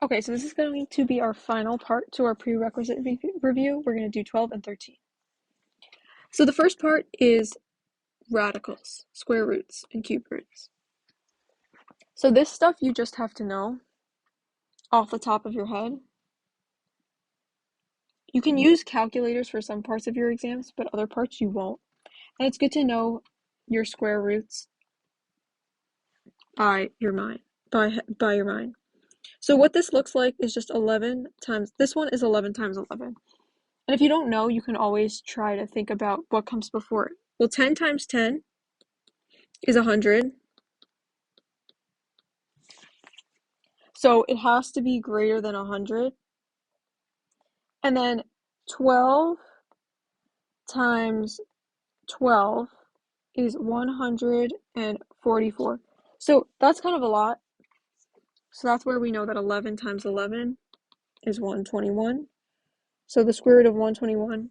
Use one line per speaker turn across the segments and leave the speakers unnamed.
Okay, so this is going to be our final part to our prerequisite review. We're going to do 12 and 13. So the first part is radicals, square roots, and cube roots. So this stuff you just have to know off the top of your head. You can use calculators for some parts of your exams, but other parts you won't. And it's good to know your square roots by your mind. So what this looks like is just 11 times, this one is 11 times 11. And if you don't know, you can always try to think about what comes before it. Well, 10 times 10 is 100. So it has to be greater than 100. And then 12 times 12 is 144. So that's kind of a lot. So that's where we know that 11 times 11 is 121. So the square root of 121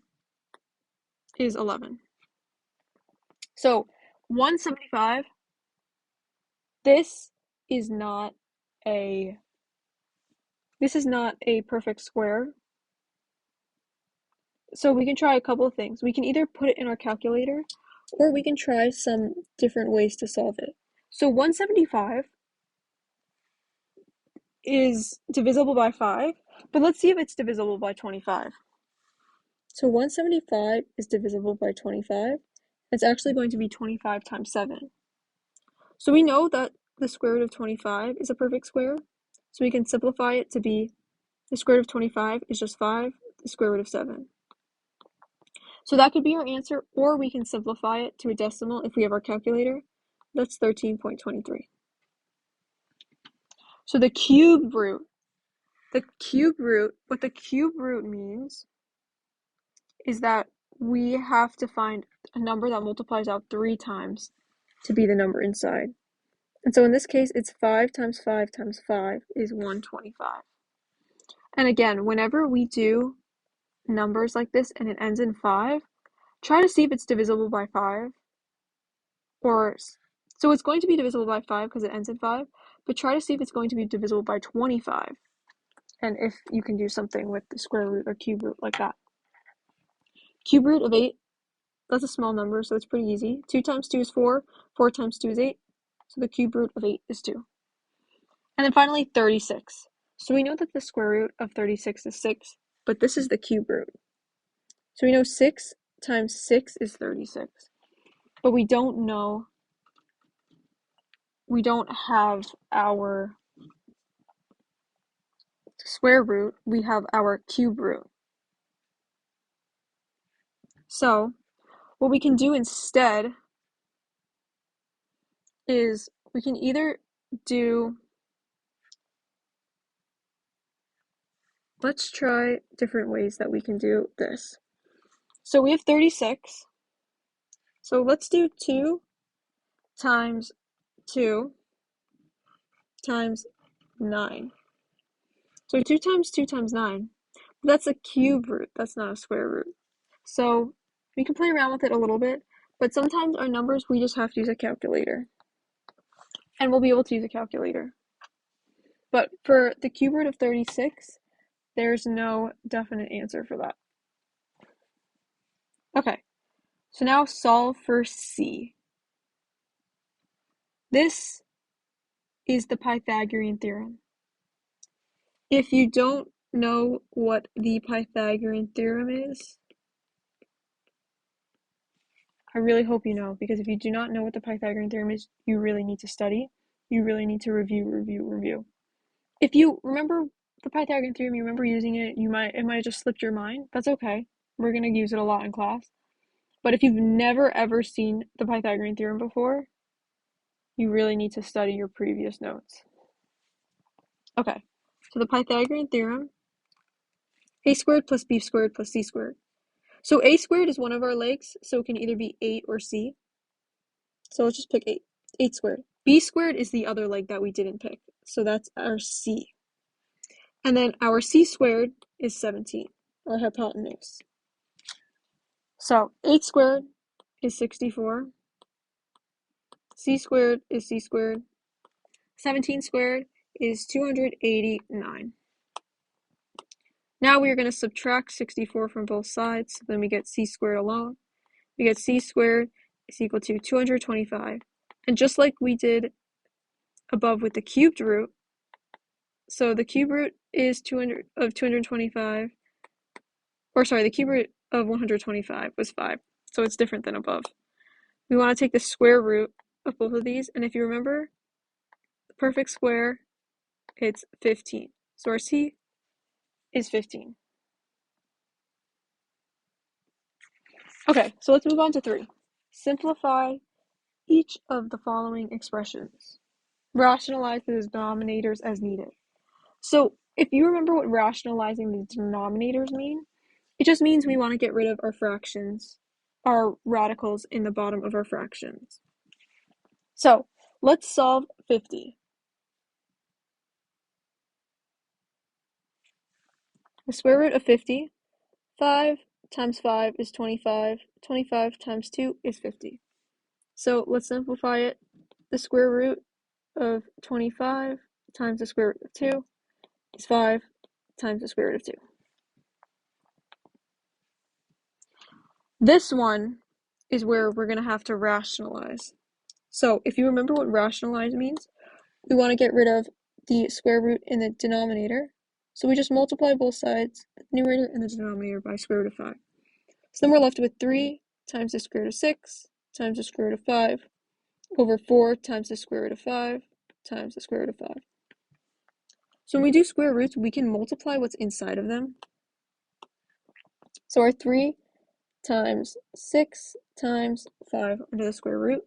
is 11. So 175, this is not a perfect square. So we can try a couple of things. We can either put it in our calculator, or we can try some different ways to solve it. So 175 is divisible by 5, but let's see if it's divisible by 25. So 175 is divisible by 25. It's actually going to be 25 times 7. So we know that the square root of 25 is a perfect square, so we can simplify it to be the square root of 25 is just 5, the square root of 7. So that could be our answer, or we can simplify it to a decimal if we have our calculator. That's 13.23. So the cube root. What the cube root means is that we have to find a number that multiplies out 3 times to be the number inside. And so in this case, it's 5 times 5 times 5 is 125. And again, whenever we do numbers like this and it ends in 5, try to see if it's divisible by 5. So it's going to be divisible by 5 because it ends in 5, but try to see if it's going to be divisible by 25. And if you can do something with the square root or cube root like that. Cube root of 8, that's a small number, so it's pretty easy. 2 times 2 is 4, 4 times 2 is 8, so the cube root of 8 is 2. And then finally, 36. So we know that the square root of 36 is 6, but this is the cube root. So we know 6 times 6 is 36, but we don't have our square root, we have our cube root. So what we can do instead is we can either do, let's try different ways that we can do this. So we have 36. So let's do 2 times 2 times 9. So 2 times 2 times 9. That's a cube root. That's not a square root. So we can play around with it a little bit, but sometimes our numbers, we just have to use a calculator. And we'll be able to use a calculator. But for the cube root of 36, there's no definite answer for that. Okay, so now solve for C. This is the Pythagorean theorem. If you don't know what the Pythagorean theorem is, I really hope you know, because if you do not know what the Pythagorean theorem is, you really need to study. You really need to review. If you remember the Pythagorean theorem, you remember using it, it might have just slipped your mind. That's okay. We're going to use it a lot in class. But if you've never ever seen the Pythagorean theorem before, you really need to study your previous notes. Okay, so the Pythagorean theorem, a squared plus b squared plus c squared. So a squared is one of our legs, so it can either be 8 or c. So let's just pick 8. 8 squared. B squared is the other leg that we didn't pick, so that's our c. And then our c squared is 17, our hypotenuse. So 8 squared is 64. C squared is c squared. 17 squared is 289. Now we are going to subtract 64 from both sides, so then we get c squared alone. We get c squared is equal to 225. And just like we did above with the cubed root, so the cube root is 225, or sorry, the cube root of 125 was 5, so it's different than above. We want to take the square root of both of these, and if you remember, the perfect square, it's 15. So our c is 15. Okay, so let's move on to 3. Simplify each of the following expressions. Rationalize the denominators as needed. So if you remember what rationalizing the denominators mean, it just means we want to get rid of our fractions, our radicals in the bottom of our fractions. So let's solve 50. The square root of 50, 5 times 5 is 25, 25 times 2 is 50. So let's simplify it. The square root of 25 times the square root of 2 is 5 times the square root of 2. This one is where we're going to have to rationalize. So if you remember what rationalize means, we want to get rid of the square root in the denominator. So we just multiply both sides, the numerator and the denominator, by square root of 5. So then we're left with 3 times the square root of 6 times the square root of 5 over 4 times the square root of 5 times the square root of 5. So when we do square roots, we can multiply what's inside of them. So our 3 times 6 times 5 under the square root,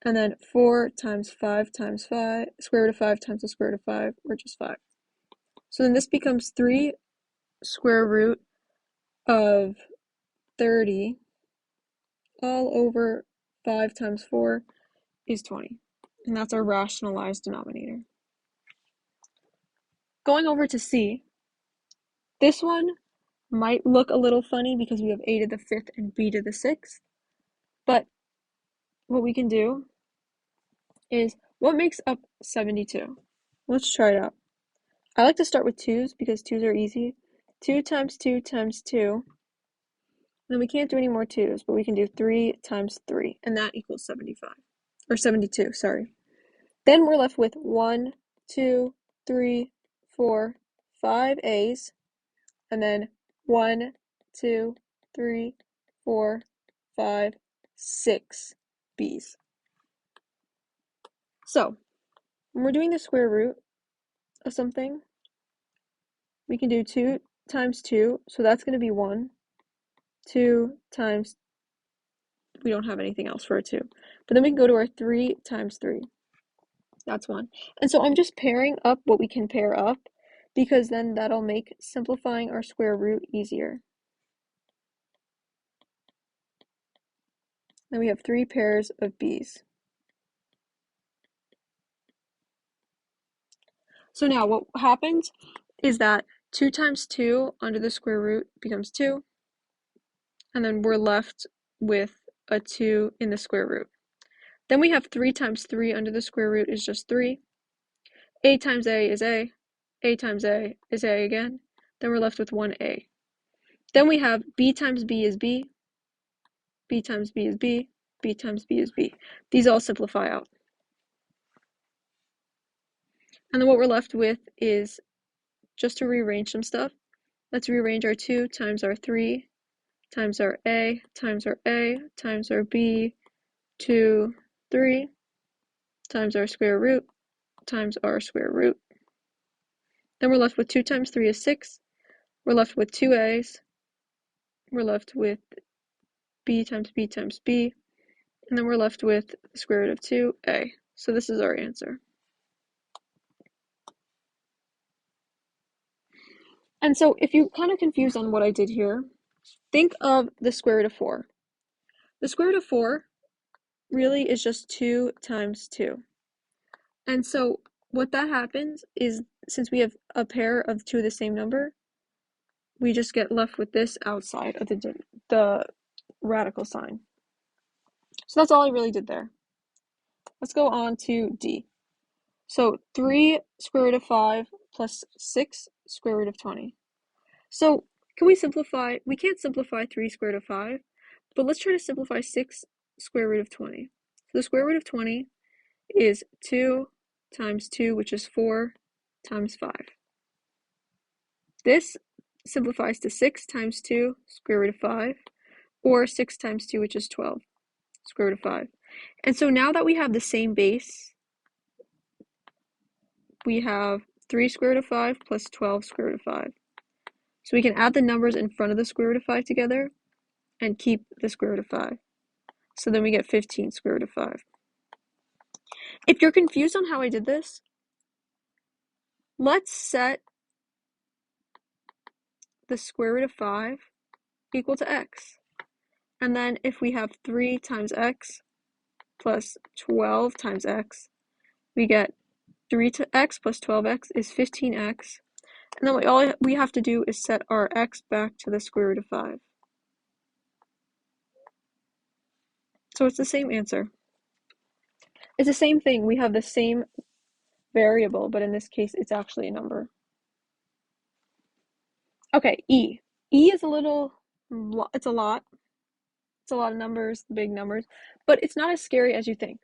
and then 4 times 5 times 5, square root of 5 times the square root of 5, which is 5. So then this becomes 3 square root of 30 all over 5 times 4 is 20. And that's our rationalized denominator. Going over to C, this one might look a little funny because we have a to the 5th and b to the 6th. But what we can do is, what makes up 72? Let's try it out. I like to start with 2's because 2's are easy. 2 times 2 times 2. Then we can't do any more 2's, but we can do 3 times 3, and that equals 75. Or 72, sorry. Then we're left with 1, 2, 3, 4, 5 A's, and then 1, 2, 3, 4, 5, 6 B's. So, when we're doing the square root of something, we can do 2 times 2, so that's going to be 1. 2 times, we don't have anything else for a 2. But then we can go to our 3 times 3. That's 1. And so I'm just pairing up what we can pair up, because then that'll make simplifying our square root easier. Then we have 3 pairs of B's. So now what happens is that 2 times 2 under the square root becomes 2, and then we're left with a 2 in the square root. Then we have 3 times 3 under the square root is just 3. A times A is A. A times A is A again. Then we're left with 1A. Then we have B times B is B. B times B is B. B times B is B. These all simplify out. And then what we're left with is just to rearrange some stuff. Let's rearrange our 2 times our 3 times our A times our A times our B, 2, 3 times our square root times our square root. Then we're left with 2 times 3 is 6. We're left with 2 A's. We're left with B times B times B. And then we're left with the square root of 2A. So this is our answer. And so if you're kind of confused on what I did here, think of the square root of 4. The square root of 4 really is just 2 times 2. And so what that happens is, since we have a pair of 2 of the same number, we just get left with this outside of the radical sign. So that's all I really did there. Let's go on to D. So 3 square root of 5 plus 6 square root of 20. So can we simplify? We can't simplify 3 square root of 5, but let's try to simplify 6 square root of 20. So the square root of 20 is 2 times 2, which is 4, times 5. This simplifies to 6 times 2, square root of 5, or 6 times 2, which is 12, square root of 5. And so now that we have the same base, we have 3 square root of 5 plus 12 square root of 5. So we can add the numbers in front of the square root of 5 together and keep the square root of 5. So then we get 15 square root of 5. If you're confused on how I did this, let's set the square root of 5 equal to x. And then if we have 3 times x plus 12 times x, we get 3x plus 12x is 15x. And then all we have to do is set our x back to the square root of 5. So it's the same answer. It's the same thing. We have the same variable, but in this case, it's actually a number. Okay, E. E is it's a lot. It's a lot of numbers, big numbers, but it's not as scary as you think.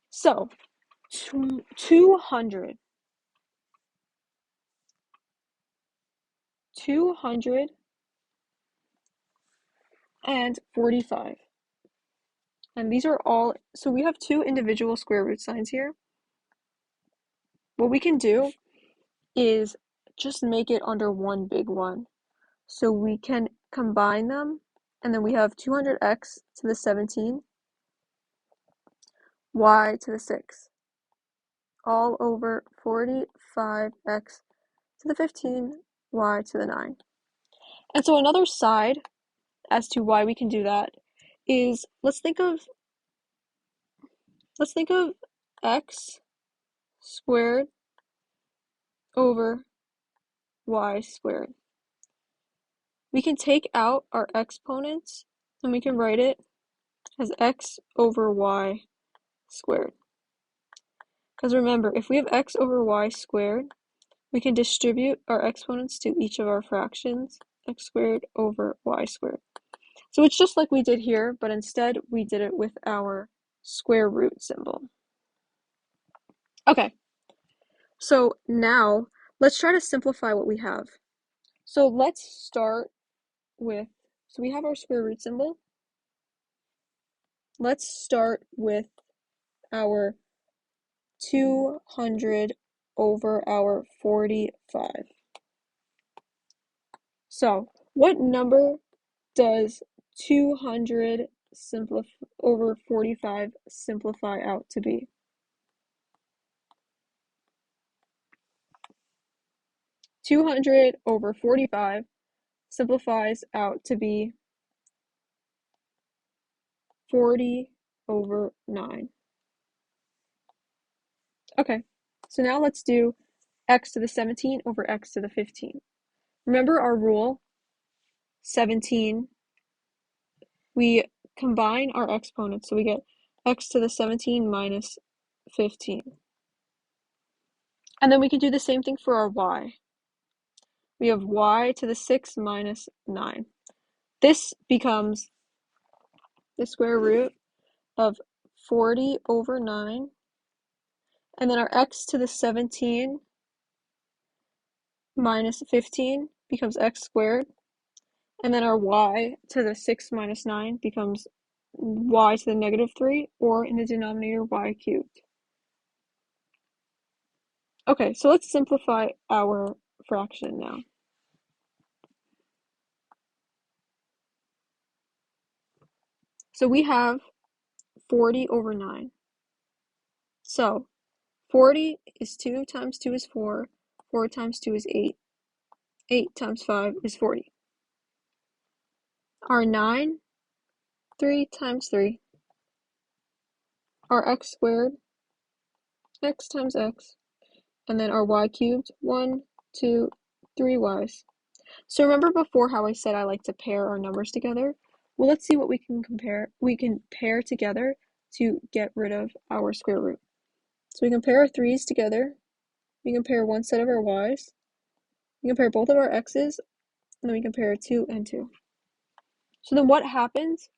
So, 200. 245. And these are all, so we have two individual square root signs here. What we can do is just make it under one big one. So we can combine them, and then we have 200x to the 17, y to the 6, all over 45x to the 15, y to the 9. And so another side as to why we can do that is let's think of x squared over y squared. We can take out our exponents and we can write it as x over y squared. Because remember, if we have x over y squared, we can distribute our exponents to each of our fractions, x squared over y squared. So it's just like we did here, but instead we did it with our square root symbol. Okay, so now let's try to simplify what we have. So let's start with, so we have our square root symbol. Let's start with our 200 over our 45. So what number does 200 over 45 simplify out to be? 200 over 45 simplifies out to be 40 over 9. Okay, so now let's do x to the 17 over x to the 15. Remember our rule, 17, we combine our exponents, so we get x to the 17 minus 15. And then we can do the same thing for our y. We have y to the 6 minus 9. This becomes the square root of 40 over 9. And then our x to the 17 minus 15 becomes x squared. And then our y to the 6 minus 9 becomes y to the negative 3, or in the denominator, y cubed. Okay, so let's simplify our fraction now. So we have 40 over 9. So 40 is 2 times 2 is 4. 4 times 2 is 8. 8 times 5 is 40. Our 9, 3 times 3. Our x squared, x times x. And then our y cubed, 1, 2, 3 y's. So remember before how I said I like to pair our numbers together? Well, let's see what we can compare. We can pair together to get rid of our square root. So we can pair our 3's together. We can pair one set of our y's. We compare both of our x's, and then we compare 2 and 2. So then what happens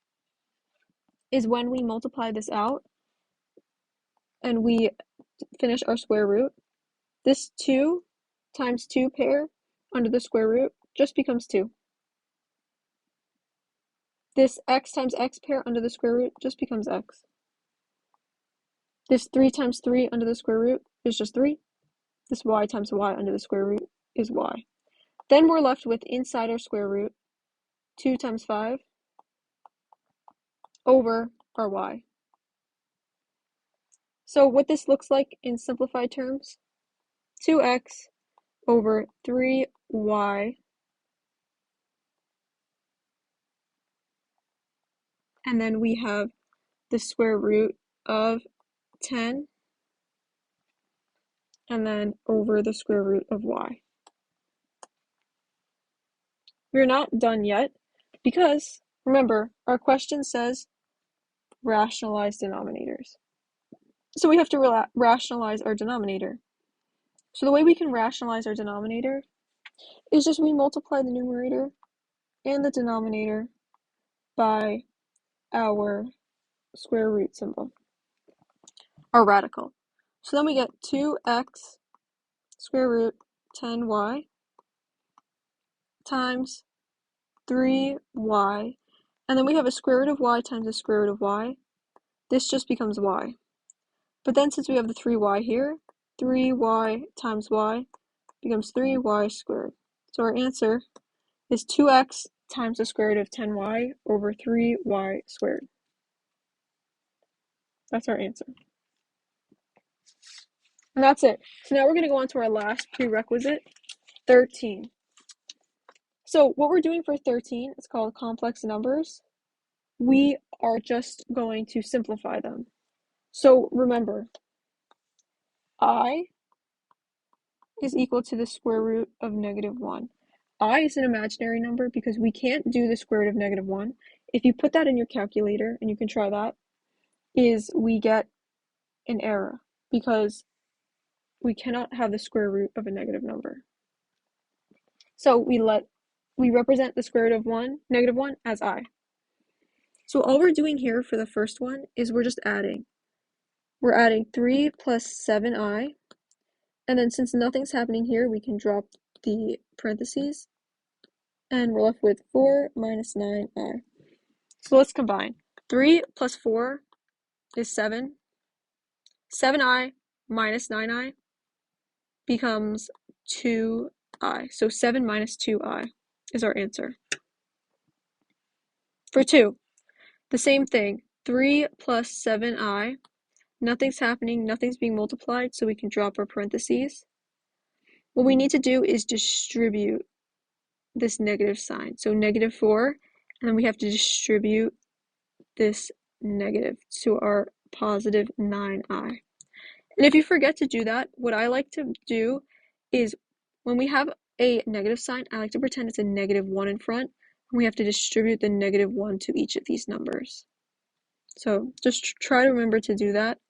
is when we multiply this out and we finish our square root, this 2 times 2 pair under the square root just becomes 2. This x times x pair under the square root just becomes x. This 3 times 3 under the square root is just 3. This y times y under the square root is y. Then we're left with inside our square root 2 times 5 over our y. So what this looks like in simplified terms, 2x over 3y, and then we have the square root of 10, and then over the square root of y. We're not done yet because, remember, our question says rationalize denominators. So we have to rationalize our denominator. So the way we can rationalize our denominator is just we multiply the numerator and the denominator by our square root symbol, our radical. So then we get 2x square root 10y times 3y, and then we have a square root of y times a square root of y. This just becomes y. But then since we have the 3y here, 3y times y becomes 3y squared. So our answer is 2x times the square root of 10y over 3y squared. That's our answer. And that's it. So now we're going to go on to our last prerequisite, 13. So what we're doing for 13 is called complex numbers. We are just going to simplify them. So remember, I is equal to the square root of -1. I is an imaginary number because we can't do the square root of -1. If you put that in your calculator, and you can try that, is we get an error because we cannot have the square root of a negative number. So we represent the square root of -1 as I. So all we're doing here for the first one is we're just adding. We're adding 3 plus 7i, and then since nothing's happening here, we can drop the parentheses, and we're left with 4 minus 9i. So let's combine. 3 plus 4 is 7. 7i minus 9i becomes 2i. So 7 minus 2i is our answer. For 2, the same thing. 3 plus 7i. Nothing's happening, nothing's being multiplied, so we can drop our parentheses. What we need to do is distribute this negative sign. So -4, and then we have to distribute this negative to our positive 9i. And if you forget to do that, what I like to do is when we have a negative sign, I like to pretend it's a -1 in front, and we have to distribute the -1 to each of these numbers. So just try to remember to do that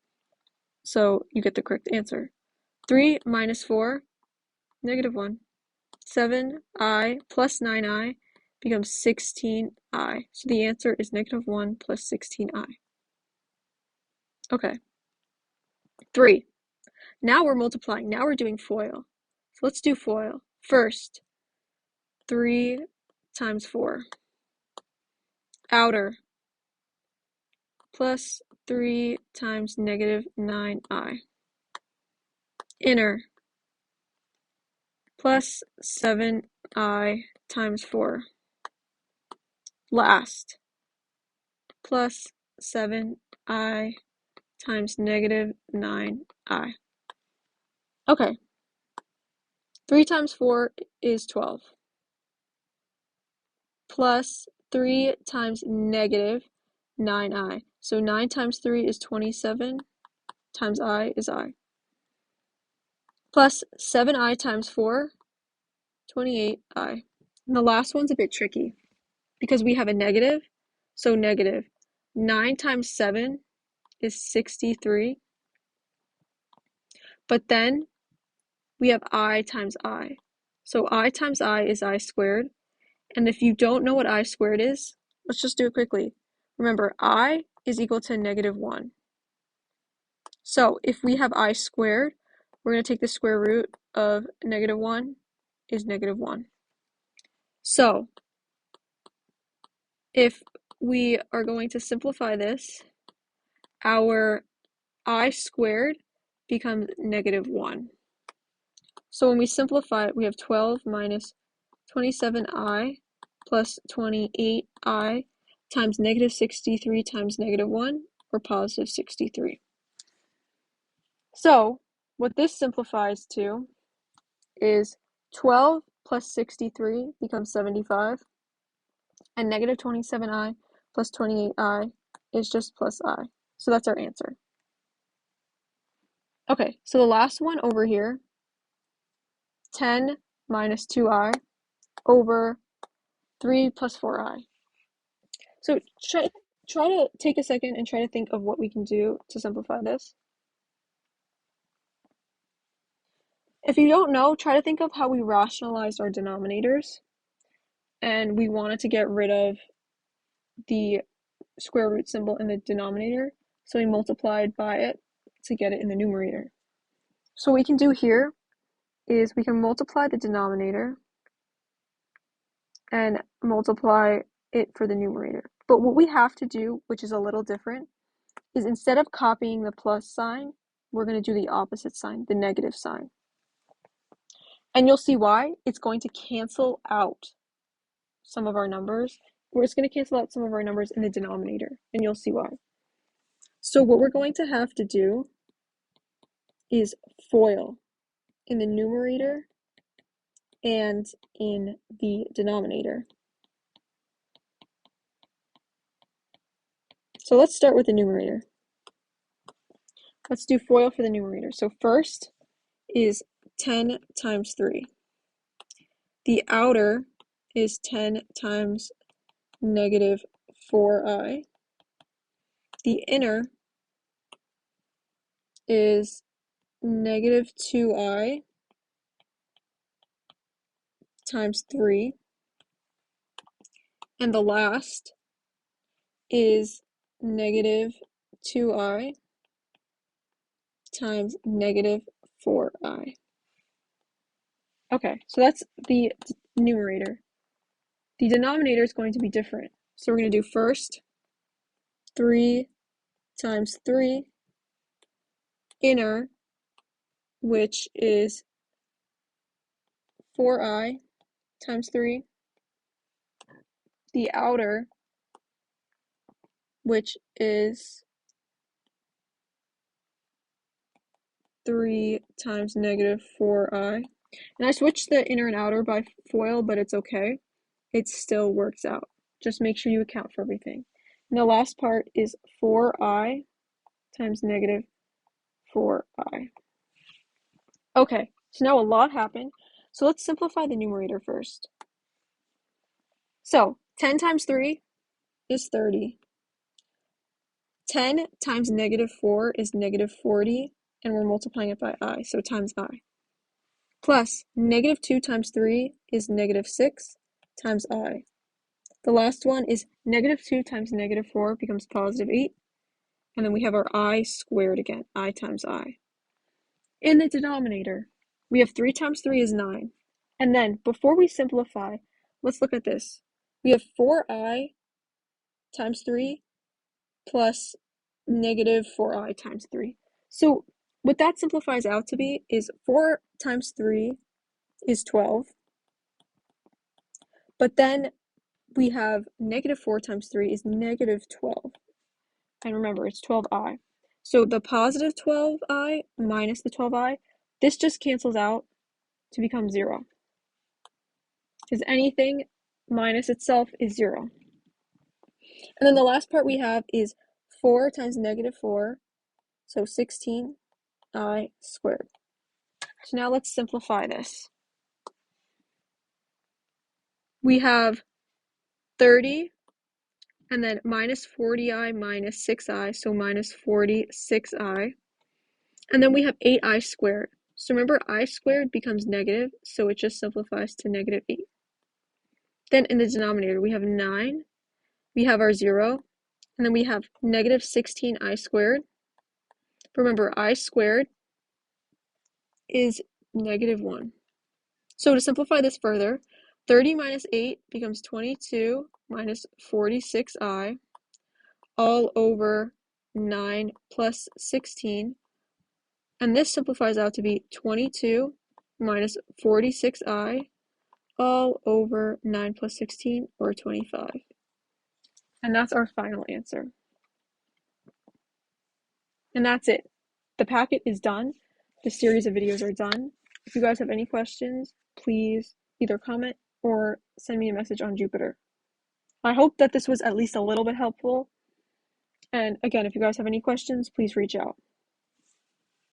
so you get the correct answer. 3 minus 4, -1. 7i plus 9i becomes 16i. So the answer is -1 plus 16i. Okay. 3. Now we're multiplying. Now we're doing FOIL. So let's do FOIL. First, 3 times 4. Outer plus 3 times -9i. Inner plus 7i times 4. Last plus 7i times -9i. Okay. 3 times 4 is 12. Plus 3 times -9i. So 9 times 3 is 27, times I is I. Plus 7i times 4, 28i. And the last one's a bit tricky because we have a negative, so negative. 9 times 7 is 63, but then we have I times I. So I times I is I squared. And if you don't know what I squared is, let's just do it quickly. Remember, I is equal to -1. So if we have I squared, we're going to take the square root of -1 is -1. So if we are going to simplify this, our I squared becomes -1. So when we simplify it, we have 12 minus 27i plus 28i times -63 times -1, or positive 63. So what this simplifies to is 12 plus 63 becomes 75, and -27i plus 28i is just plus I. So that's our answer. Okay, so the last one over here, 10 minus 2i over 3 plus 4i. So try to take a second and try to think of what we can do to simplify this. If you don't know, try to think of how we rationalized our denominators, and we wanted to get rid of the square root symbol in the denominator, so we multiplied by it to get it in the numerator. So what we can do here is we can multiply the denominator and multiply it for the numerator. But what we have to do, which is a little different, is instead of copying the plus sign, we're going to do the opposite sign, the negative sign. And you'll see why. It's going to cancel out some of our numbers. We're just going to cancel out some of our numbers in the denominator, and you'll see why. So what we're going to have to do is FOIL in the numerator and in the denominator. So let's start with the numerator. Let's do FOIL for the numerator. So first is 10 times 3. The outer is 10 times -4i. The inner is -2i times 3. And the last is -2i times -4i. Okay, so that's the numerator. The denominator is going to be different. So we're going to do first 3 times 3 inner, which is 4i times 3. The outer, which is 3 times -4i. And I switched the inner and outer by FOIL, but it's okay. It still works out. Just make sure you account for everything. And the last part is 4i times -4i. Okay, so now a lot happened. So let's simplify the numerator first. So 10 times 3 is 30. 10 times -4 is -40, and we're multiplying it by I, so times I. Plus, -2 times 3 is -6 times I. The last one is -2 times -4 becomes +8, and then we have our I squared again, I times I. In the denominator, we have 3 times 3 is 9. And then, before we simplify, let's look at this. We have 4i times 3 plus -4i times 3. So what that simplifies out to be is 4 times 3 is 12. But then we have -4 times 3 is -12. And remember, it's 12i. So the positive 12i minus the 12i, this just cancels out to become 0. Because anything minus itself is 0. And then the last part we have is 4 times -4, so 16i squared. So now let's simplify this. We have 30, and then minus 40i minus 6i, so minus 46i. And then we have 8i squared. So remember, I squared becomes negative, so it just simplifies to negative 8. Then in the denominator, we have 9, we have our 0, and then we have negative 16I squared. Remember, I squared is negative 1. So to simplify this further, 30 minus 8 becomes 22 minus 46I all over 9 plus 16. And this simplifies out to be 22 minus 46I all over 9 plus 16, or 25. And that's our final answer. And that's it. The packet is done. The series of videos are done. If you guys have any questions, please either comment or send me a message on Jupiter. I hope that this was at least a little bit helpful. And again, if you guys have any questions, please reach out.